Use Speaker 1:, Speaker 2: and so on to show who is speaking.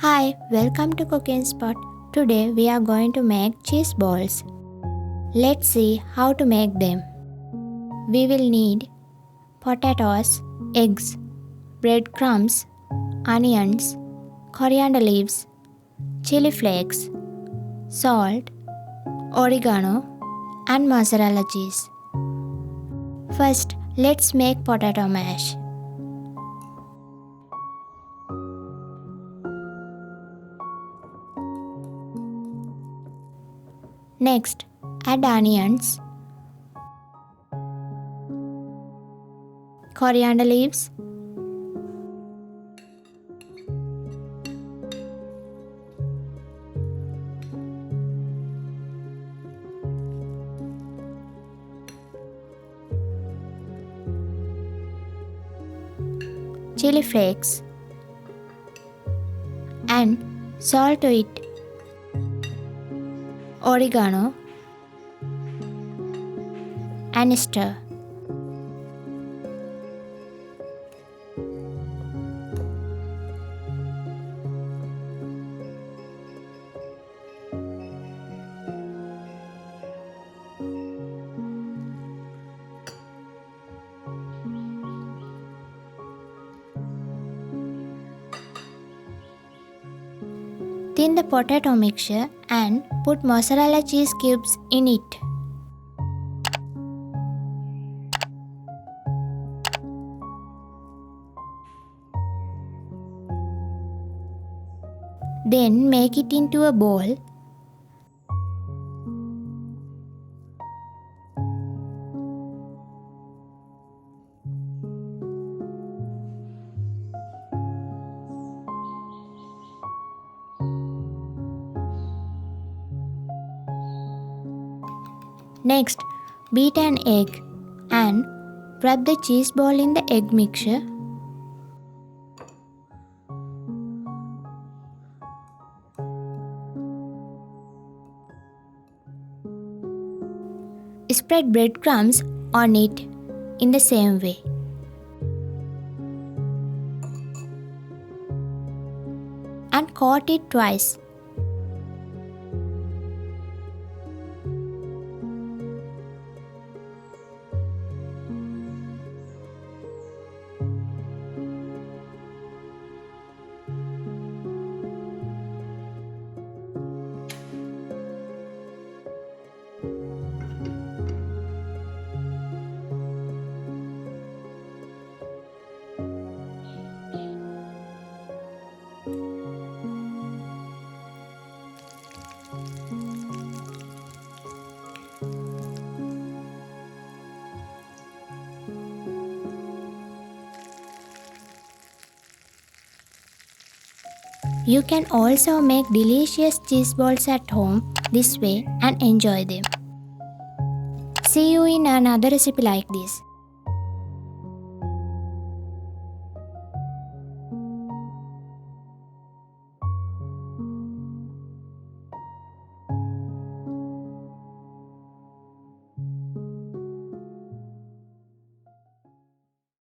Speaker 1: Hi, welcome to Cooking Spot. Today we are going to make cheese balls. Let's see how to make them. We will need potatoes, eggs, breadcrumbs, onions, coriander leaves, chili flakes, salt, oregano, and mozzarella cheese. First, let's make potato mash. Next, add onions, coriander leaves, chili flakes, and salt to it, oregano, and stir. Thin the potato mixture and put mozzarella cheese cubes in it. Then make it into a ball. Next, beat an egg and wrap the cheese ball in the egg mixture. Spread breadcrumbs on it in the same way. And coat it twice. You can also make delicious cheese balls at home this way and enjoy them. See you in another recipe like this.